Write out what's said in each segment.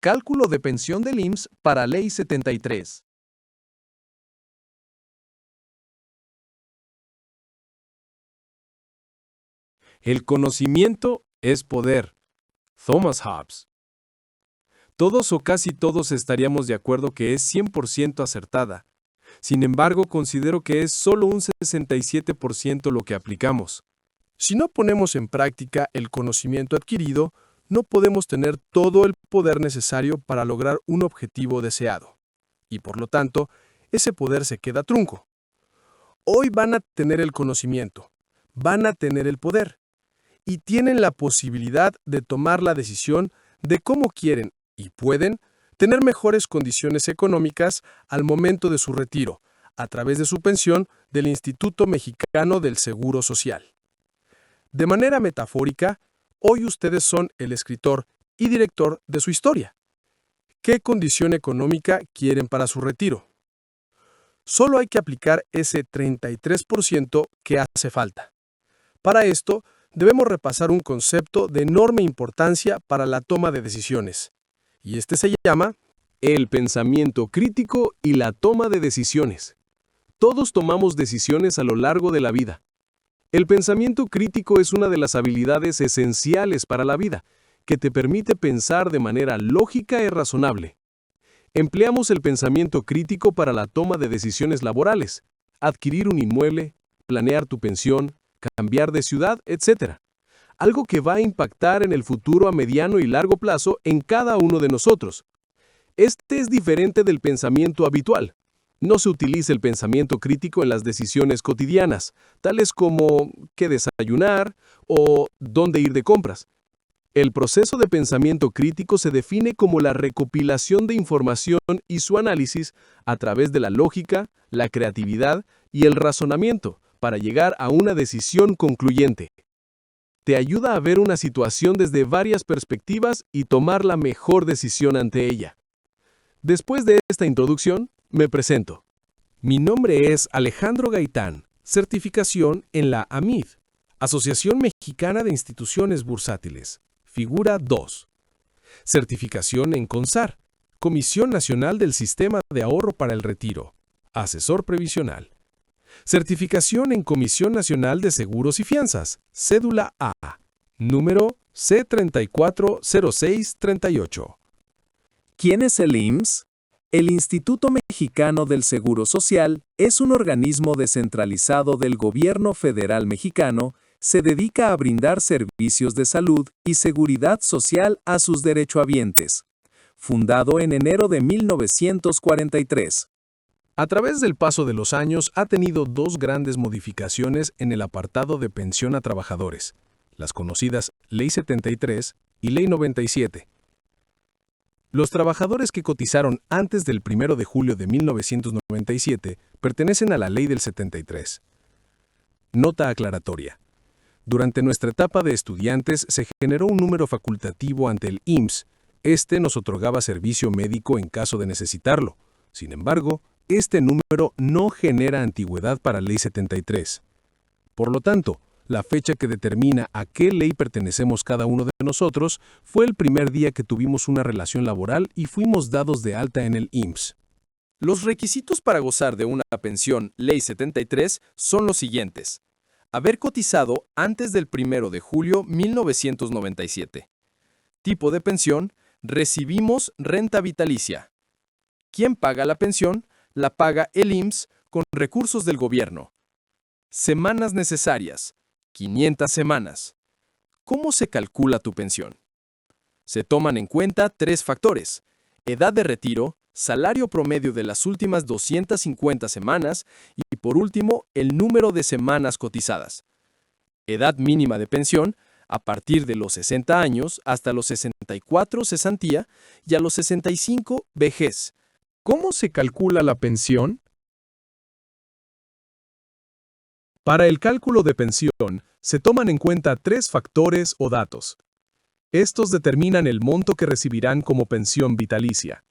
Cálculo de pensión del IMSS para Ley 73. El conocimiento es poder. Thomas Hobbes. Todos o casi todos estaríamos de acuerdo que es 100% acertada. Sin embargo, considero que es solo un 67% lo que aplicamos. Si no ponemos en práctica el conocimiento adquirido, no podemos tener todo el poder necesario para lograr un objetivo deseado. Y por lo tanto, ese poder se queda trunco. Hoy van a tener el conocimiento, van a tener el poder, y tienen la posibilidad de tomar la decisión de cómo quieren y pueden tener mejores condiciones económicas al momento de su retiro, a través de su pensión del Instituto Mexicano del Seguro Social. De manera metafórica, hoy ustedes son el escritor y director de su historia. ¿Qué condición económica quieren para su retiro? Solo hay que aplicar ese 33% que hace falta. Para esto, debemos repasar un concepto de enorme importancia para la toma de decisiones. Y este se llama el pensamiento crítico y la toma de decisiones. Todos tomamos decisiones a lo largo de la vida. El pensamiento crítico es una de las habilidades esenciales para la vida, que te permite pensar de manera lógica y razonable. Empleamos el pensamiento crítico para la toma de decisiones laborales, adquirir un inmueble, planear tu pensión, cambiar de ciudad, etc. Algo que va a impactar en el futuro a mediano y largo plazo en cada uno de nosotros. Este es diferente del pensamiento habitual. No se utiliza el pensamiento crítico en las decisiones cotidianas, tales como qué desayunar o dónde ir de compras. El proceso de pensamiento crítico se define como la recopilación de información y su análisis a través de la lógica, la creatividad y el razonamiento para llegar a una decisión concluyente. Te ayuda a ver una situación desde varias perspectivas y tomar la mejor decisión ante ella. Después de esta introducción, me presento. Mi nombre es Alejandro Gaitán, certificación en la AMID, Asociación Mexicana de Instituciones Bursátiles, figura 2. Certificación en CONSAR, Comisión Nacional del Sistema de Ahorro para el Retiro, asesor previsional. Certificación en Comisión Nacional de Seguros y Fianzas, cédula A, número C340638. ¿Quién es el IMSS? El Instituto Mexicano del Seguro Social es un organismo descentralizado del Gobierno Federal Mexicano. Se dedica a brindar servicios de salud y seguridad social a sus derechohabientes. Fundado en enero de 1943. A través del paso de los años ha tenido dos grandes modificaciones en el apartado de pensión a trabajadores, las conocidas Ley 73 y Ley 97. Los trabajadores que cotizaron antes del 1 de julio de 1997 pertenecen a la Ley del 73. Nota aclaratoria. Durante nuestra etapa de estudiantes se generó un número facultativo ante el IMSS. Este nos otorgaba servicio médico en caso de necesitarlo. Sin embargo, este número no genera antigüedad para Ley 73. Por lo tanto, la fecha que determina a qué ley pertenecemos cada uno de nosotros fue el primer día que tuvimos una relación laboral y fuimos dados de alta en el IMSS. Los requisitos para gozar de una pensión Ley 73 son los siguientes. Haber cotizado antes del 1 de julio 1997. Tipo de pensión, recibimos renta vitalicia. ¿Quién paga la pensión? La paga el IMSS con recursos del gobierno. Semanas necesarias, 500 semanas. ¿Cómo se calcula tu pensión? Se toman en cuenta 3 factores: edad de retiro, salario promedio de las últimas 250 semanas y, por último, el número de semanas cotizadas. Edad mínima de pensión, a partir de los 60 años hasta los 64 cesantía y a los 65 vejez. ¿Cómo se calcula la pensión? Para el cálculo de pensión, se toman en cuenta 3 factores o datos. Estos determinan el monto que recibirán como pensión vitalicia.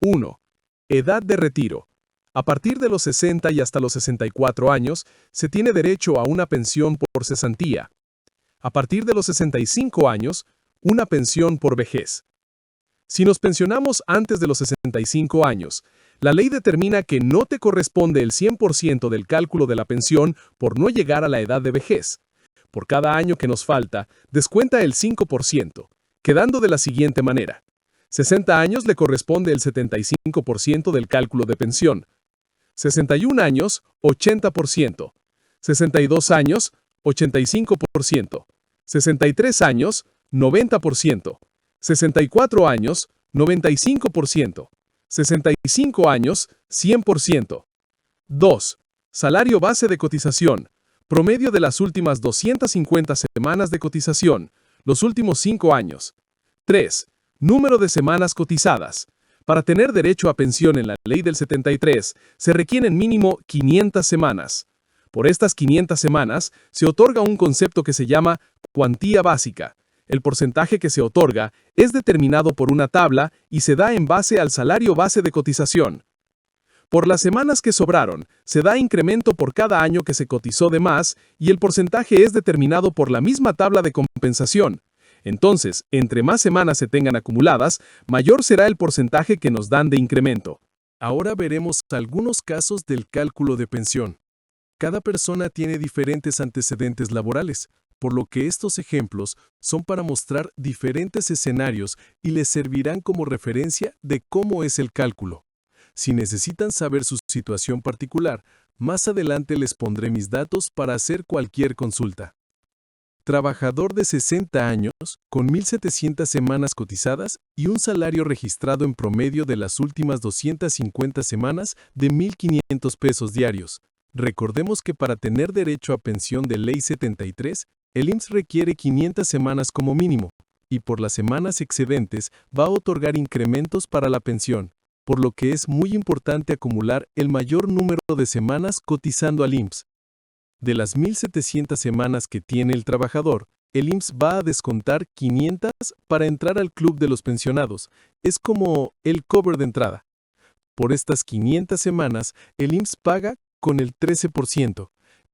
1. Edad de retiro. A partir de los 60 y hasta los 64 años, se tiene derecho a una pensión por cesantía. A partir de los 65 años, una pensión por vejez. Si nos pensionamos antes de los 65 años, la ley determina que no te corresponde el 100% del cálculo de la pensión por no llegar a la edad de vejez. Por cada año que nos falta, descuenta el 5%, quedando de la siguiente manera. 60 años le corresponde el 75% del cálculo de pensión. 61 años, 80%. 62 años, 85%. 63 años, 90%. 64 años, 95%. 65 años, 100%. 2. Salario base de cotización. Promedio de las últimas 250 semanas de cotización, los últimos 5 años. 3. Número de semanas cotizadas. Para tener derecho a pensión en la Ley del 73, se requieren mínimo 500 semanas. Por estas 500 semanas, se otorga un concepto que se llama cuantía básica. El porcentaje que se otorga es determinado por una tabla y se da en base al salario base de cotización. Por las semanas que sobraron, se da incremento por cada año que se cotizó de más y el porcentaje es determinado por la misma tabla de compensación. Entonces, entre más semanas se tengan acumuladas, mayor será el porcentaje que nos dan de incremento. Ahora veremos algunos casos del cálculo de pensión. Cada persona tiene diferentes antecedentes laborales, por lo que estos ejemplos son para mostrar diferentes escenarios y les servirán como referencia de cómo es el cálculo. Si necesitan saber su situación particular, más adelante les pondré mis datos para hacer cualquier consulta. Trabajador de 60 años, con 1.700 semanas cotizadas y un salario registrado en promedio de las últimas 250 semanas de 1.500 pesos diarios. Recordemos que para tener derecho a pensión de Ley 73, el IMSS requiere 500 semanas como mínimo, y por las semanas excedentes va a otorgar incrementos para la pensión, por lo que es muy importante acumular el mayor número de semanas cotizando al IMSS. De las 1.700 semanas que tiene el trabajador, el IMSS va a descontar 500 para entrar al club de los pensionados. Es como el cover de entrada. Por estas 500 semanas, el IMSS paga con el 13%.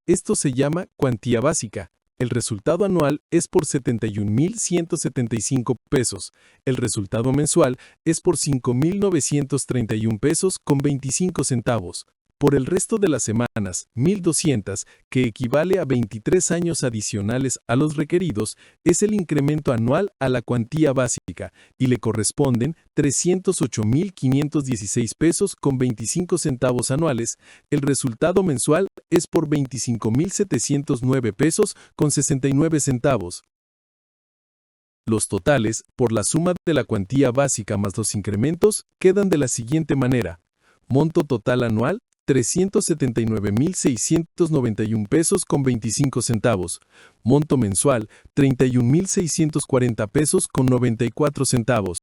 Esto se llama cuantía básica. El resultado anual es por 71.175 pesos. El resultado mensual es por 5.931 pesos con 25 centavos. Por el resto de las semanas, 1.200, que equivale a 23 años adicionales a los requeridos, es el incremento anual a la cuantía básica y le corresponden 308.516 pesos con 25 centavos anuales. El resultado mensual es por 25.709 pesos con 69 centavos. Los totales, por la suma de la cuantía básica más los incrementos, quedan de la siguiente manera. Monto total anual, 379.691 pesos con 25 centavos. Monto mensual, 31.640 pesos con 94 centavos.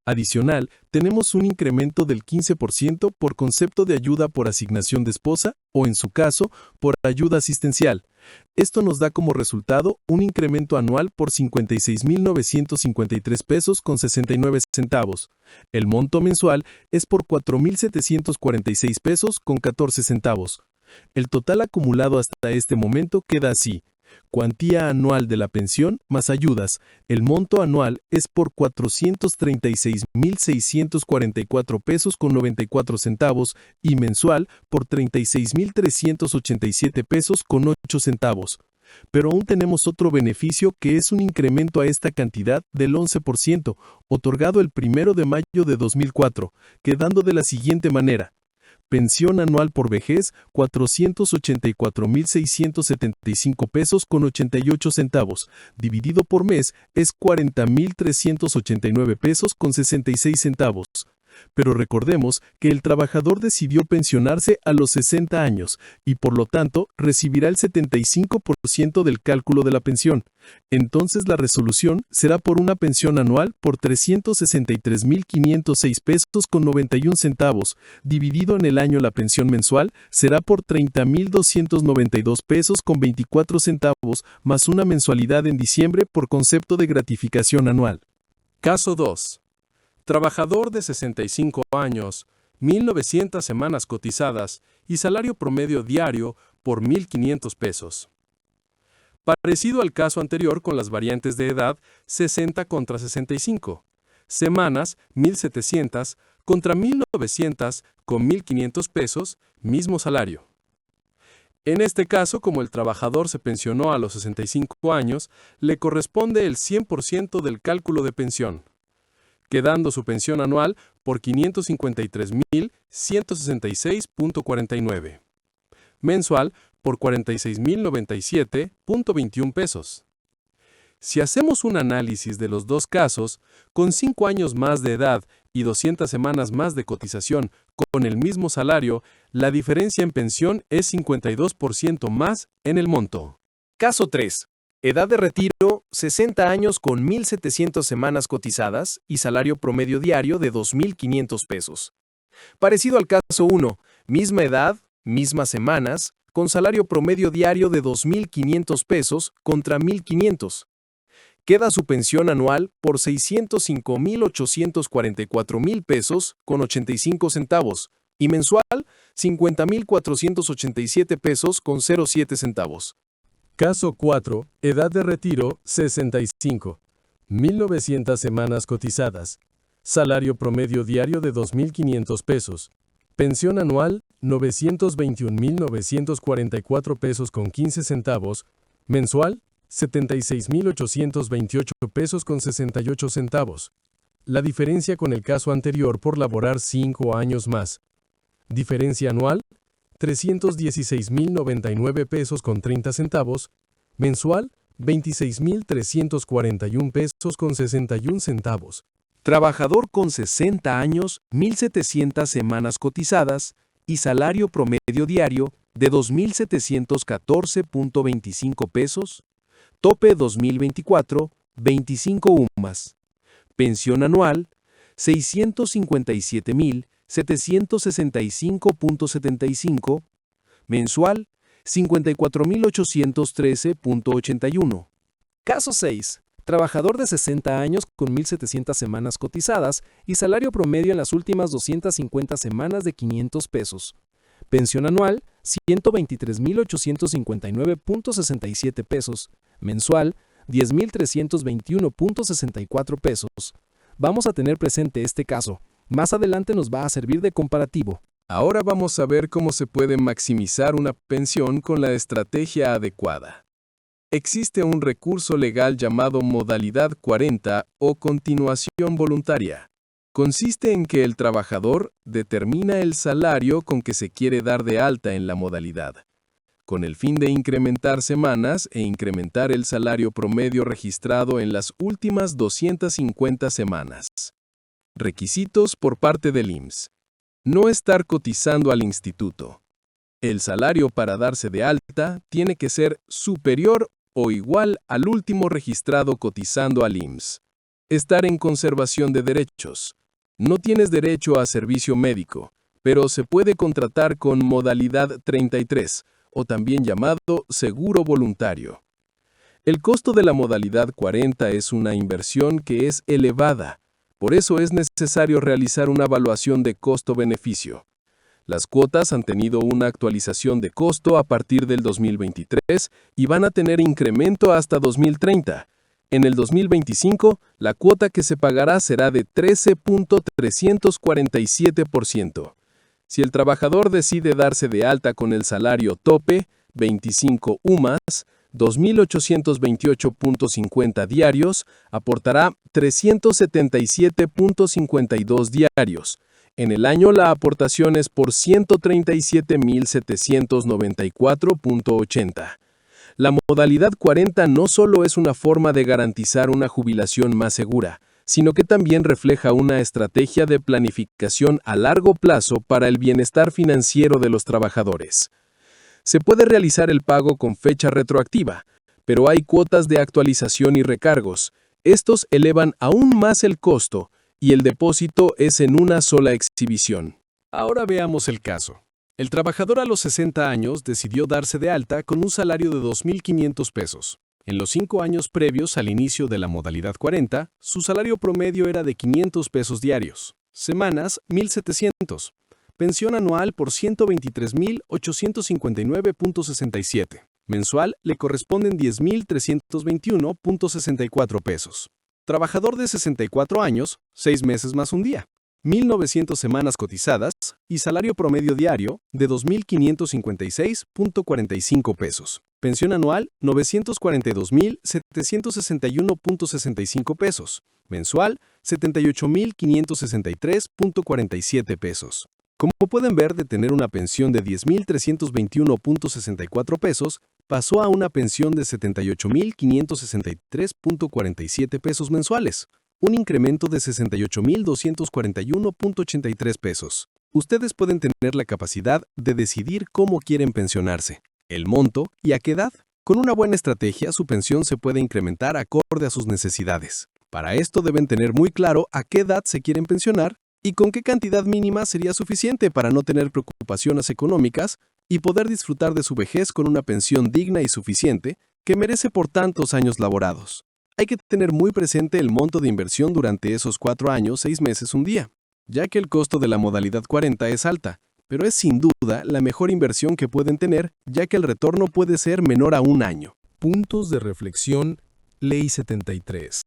Adicional, tenemos un incremento del 15% por concepto de ayuda por asignación de esposa o, en su caso, por ayuda asistencial. Esto nos da como resultado un incremento anual por 56.953 pesos con 69 centavos. El monto mensual es por 4.746 pesos con 14 centavos. El total acumulado hasta este momento queda así. Cuantía anual de la pensión más ayudas. El monto anual es por 436.644 pesos con 94 centavos y mensual por 36.387 pesos con 8 centavos. Pero aún tenemos otro beneficio que es un incremento a esta cantidad del 11%, otorgado el 1 de mayo de 2004, quedando de la siguiente manera. Pensión anual por vejez, 484.675 pesos con 88 centavos, dividido por mes es 40.389 pesos con 66 centavos. Pero recordemos que el trabajador decidió pensionarse a los 60 años y por lo tanto recibirá el 75% del cálculo de la pensión. Entonces la resolución será por una pensión anual por 363.506 pesos con 91 centavos, dividido en el año la pensión mensual será por 30.292 pesos con 24 centavos más una mensualidad en diciembre por concepto de gratificación anual. Caso 2. Trabajador de 65 años, 1.900 semanas cotizadas y salario promedio diario por 1.500 pesos. Parecido al caso anterior con las variantes de edad 60 contra 65. semanas, 1.700, contra 1.900 con 1.500 pesos, mismo salario. En este caso, como el trabajador se pensionó a los 65 años, le corresponde el 100% del cálculo de pensión, quedando su pensión anual por 553.166.49, mensual por 46.097.21 pesos. Si hacemos un análisis de los dos casos, con 5 años más de edad y 200 semanas más de cotización con el mismo salario, la diferencia en pensión es 52% más en el monto. Caso 3. Edad de retiro, 60 años con 1.700 semanas cotizadas y salario promedio diario de 2.500 pesos. Parecido al caso 1, misma edad, mismas semanas, con salario promedio diario de 2.500 pesos contra 1.500. Queda su pensión anual por 605.844 pesos con 85 centavos y mensual 50.487 pesos con 07 centavos. Caso 4. Edad de retiro, 65. 1.900 semanas cotizadas. Salario promedio diario de 2.500 pesos. Pensión anual, 921.944 pesos con 15 centavos. Mensual, 76.828 pesos con 68 centavos. La diferencia con el caso anterior por laborar 5 años más. Diferencia anual, 316.099 pesos con 30 centavos. Mensual, 26.341 pesos con 61 centavos. Trabajador con 60 años, 1.700 semanas cotizadas y salario promedio diario de 2.714.25 pesos. Tope 2024, 25 UMAS. Pensión anual, 657.765.75. Mensual, 54.813.81. Caso 6. Trabajador de 60 años con 1.700 semanas cotizadas y salario promedio en las últimas 250 semanas de 500 pesos. Pensión anual, 123.859.67 pesos. Mensual, 10.321.64 pesos. Vamos a tener presente este caso. Más adelante nos va a servir de comparativo. Ahora vamos a ver cómo se puede maximizar una pensión con la estrategia adecuada. Existe un recurso legal llamado modalidad 40 o continuación voluntaria. Consiste en que el trabajador determina el salario con que se quiere dar de alta en la modalidad, con el fin de incrementar semanas e incrementar el salario promedio registrado en las últimas 250 semanas. Requisitos por parte del IMSS. No estar cotizando al instituto. El salario para darse de alta tiene que ser superior o igual al último registrado cotizando al IMSS. Estar en conservación de derechos. No tienes derecho a servicio médico, pero se puede contratar con modalidad 33, o también llamado seguro voluntario. El costo de la modalidad 40 es una inversión que es elevada, por eso es necesario realizar una evaluación de costo-beneficio. Las cuotas han tenido una actualización de costo a partir del 2023 y van a tener incremento hasta 2030. En el 2025, la cuota que se pagará será de 13.347%. Si el trabajador decide darse de alta con el salario tope, 25 UMAS, 2.828.50 diarios, aportará 377.52 diarios. En el año la aportación es por 137.794.80. La modalidad 40 no solo es una forma de garantizar una jubilación más segura, sino que también refleja una estrategia de planificación a largo plazo para el bienestar financiero de los trabajadores. Se puede realizar el pago con fecha retroactiva, pero hay cuotas de actualización y recargos. Estos elevan aún más el costo y el depósito es en una sola exhibición. Ahora veamos el caso. El trabajador a los 60 años decidió darse de alta con un salario de 2.500 pesos. En los 5 años previos al inicio de la modalidad 40, su salario promedio era de 500 pesos diarios. Semanas, 1.700. Pensión anual por 123.859.67. Mensual le corresponden 10.321.64 pesos. Trabajador de 64 años, 6 meses más un día. 1.900 semanas cotizadas y salario promedio diario de 2.556.45 pesos. Pensión anual 942.761.65 pesos. Mensual 78.563.47 pesos. Como pueden ver, de tener una pensión de 10.321.64 pesos, pasó a una pensión de 78.563.47 pesos mensuales. Un incremento de 68.241.83 pesos. Ustedes pueden tener la capacidad de decidir cómo quieren pensionarse, el monto y a qué edad. Con una buena estrategia, su pensión se puede incrementar acorde a sus necesidades. Para esto deben tener muy claro a qué edad se quieren pensionar y con qué cantidad mínima sería suficiente para no tener preocupaciones económicas y poder disfrutar de su vejez con una pensión digna y suficiente que merece por tantos años laborados. Hay que tener muy presente el monto de inversión durante esos 4 años, 6 meses, un día, ya que el costo de la modalidad 40 es alta, pero es sin duda la mejor inversión que pueden tener, ya que el retorno puede ser menor a un año. Puntos de reflexión, Ley 73.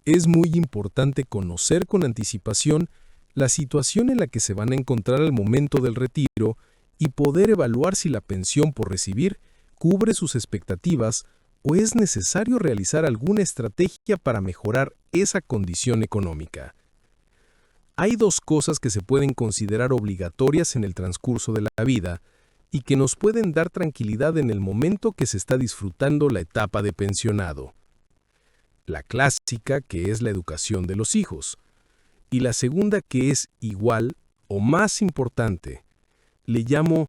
Es muy importante conocer con anticipación la situación en la que se van a encontrar al momento del retiro y poder evaluar si la pensión por recibir cubre sus expectativas o es necesario realizar alguna estrategia para mejorar esa condición económica. Hay 2 cosas que se pueden considerar obligatorias en el transcurso de la vida y que nos pueden dar tranquilidad en el momento que se está disfrutando la etapa de pensionado. La clásica, que es la educación de los hijos, y la segunda, que es igual o más importante, le llamo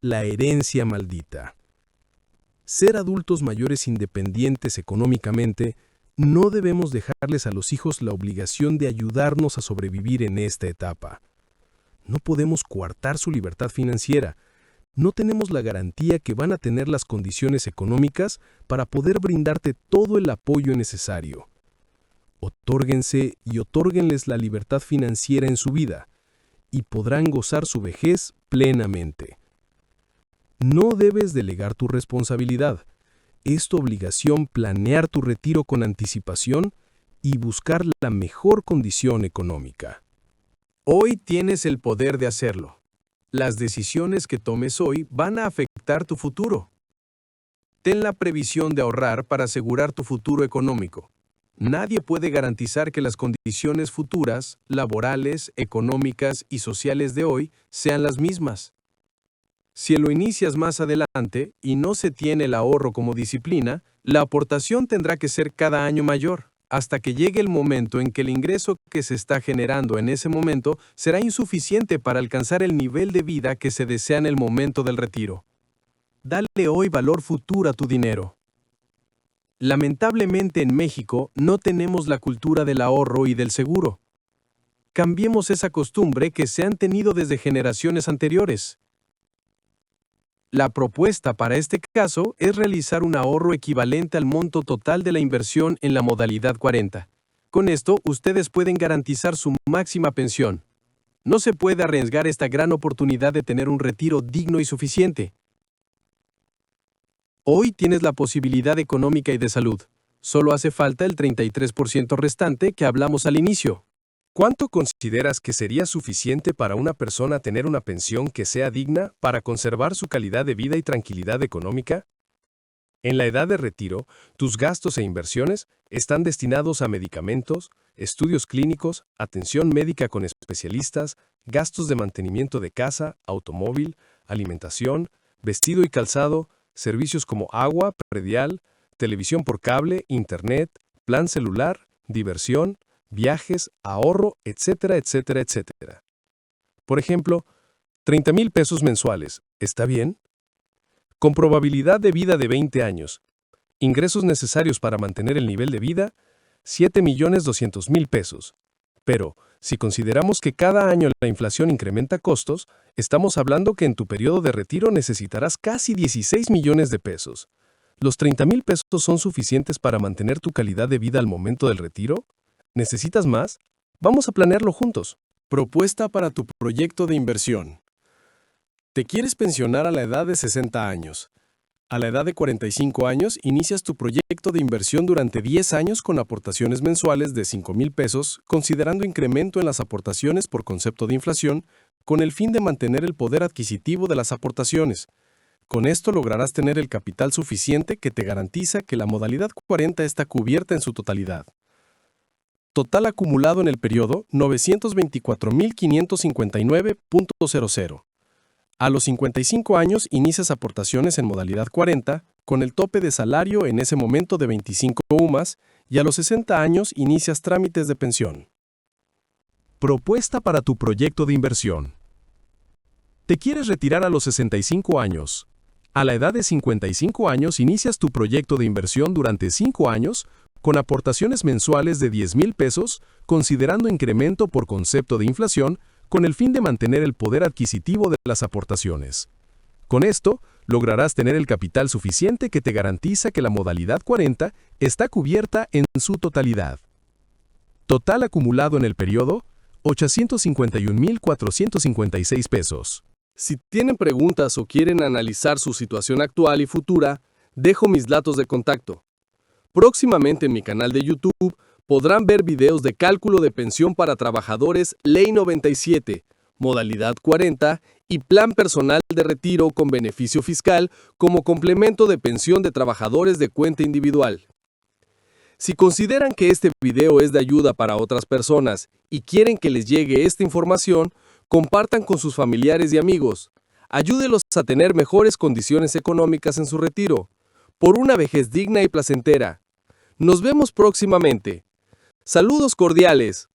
la herencia maldita. Ser adultos mayores independientes económicamente, no debemos dejarles a los hijos la obligación de ayudarnos a sobrevivir en esta etapa. No podemos coartar su libertad financiera. No tenemos la garantía que van a tener las condiciones económicas para poder brindarte todo el apoyo necesario. Otórguense y otórguenles la libertad financiera en su vida, y podrán gozar su vejez plenamente. No debes delegar tu responsabilidad. Es tu obligación planear tu retiro con anticipación y buscar la mejor condición económica. Hoy tienes el poder de hacerlo. Las decisiones que tomes hoy van a afectar tu futuro. Ten la previsión de ahorrar para asegurar tu futuro económico. Nadie puede garantizar que las condiciones futuras, laborales, económicas y sociales de hoy sean las mismas. Si lo inicias más adelante y no se tiene el ahorro como disciplina, la aportación tendrá que ser cada año mayor, hasta que llegue el momento en que el ingreso que se está generando en ese momento será insuficiente para alcanzar el nivel de vida que se desea en el momento del retiro. Dale hoy valor futuro a tu dinero. Lamentablemente en México no tenemos la cultura del ahorro y del seguro. Cambiemos esa costumbre que se han tenido desde generaciones anteriores. La propuesta para este caso es realizar un ahorro equivalente al monto total de la inversión en la modalidad 40. Con esto, ustedes pueden garantizar su máxima pensión. No se puede arriesgar esta gran oportunidad de tener un retiro digno y suficiente. Hoy tienes la posibilidad económica y de salud. Solo hace falta el 33% restante que hablamos al inicio. ¿Cuánto consideras que sería suficiente para una persona tener una pensión que sea digna para conservar su calidad de vida y tranquilidad económica? En la edad de retiro, tus gastos e inversiones están destinados a medicamentos, estudios clínicos, atención médica con especialistas, gastos de mantenimiento de casa, automóvil, alimentación, vestido y calzado, servicios como agua, predial, televisión por cable, internet, plan celular, diversión, viajes, ahorro, etcétera, etcétera, etcétera. Por ejemplo, 30,000 pesos mensuales, ¿está bien? Con probabilidad de vida de 20 años. Ingresos necesarios para mantener el nivel de vida, 7,200,000 pesos. Pero, si consideramos que cada año la inflación incrementa costos, estamos hablando que en tu periodo de retiro necesitarás casi 16 millones de pesos. ¿Los 30,000 pesos son suficientes para mantener tu calidad de vida al momento del retiro? ¿Necesitas más? Vamos a planearlo juntos. Propuesta para tu proyecto de inversión. Te quieres pensionar a la edad de 60 años. A la edad de 45 años, inicias tu proyecto de inversión durante 10 años con aportaciones mensuales de 5,000 pesos, considerando incremento en las aportaciones por concepto de inflación, con el fin de mantener el poder adquisitivo de las aportaciones. Con esto lograrás tener el capital suficiente que te garantiza que la modalidad 40 está cubierta en su totalidad. Total acumulado en el periodo 924.559.00. A los 55 años inicias aportaciones en modalidad 40, con el tope de salario en ese momento de 25 UMAS, y a los 60 años inicias trámites de pensión. Propuesta para tu proyecto de inversión. ¿Te quieres retirar a los 65 años? A la edad de 55 años inicias tu proyecto de inversión durante 5 años con aportaciones mensuales de 10,000 pesos, considerando incremento por concepto de inflación, con el fin de mantener el poder adquisitivo de las aportaciones. Con esto, lograrás tener el capital suficiente que te garantiza que la modalidad 40 está cubierta en su totalidad. Total acumulado en el periodo, 851.456 pesos. Si tienen preguntas o quieren analizar su situación actual y futura, dejo mis datos de contacto. Próximamente en mi canal de YouTube podrán ver videos de cálculo de pensión para trabajadores Ley 97, Modalidad 40 y Plan Personal de Retiro con beneficio fiscal como complemento de pensión de trabajadores de cuenta individual. Si consideran que este video es de ayuda para otras personas y quieren que les llegue esta información, compartan con sus familiares y amigos. Ayúdelos a tener mejores condiciones económicas en su retiro, por una vejez digna y placentera. Nos vemos próximamente. Saludos cordiales.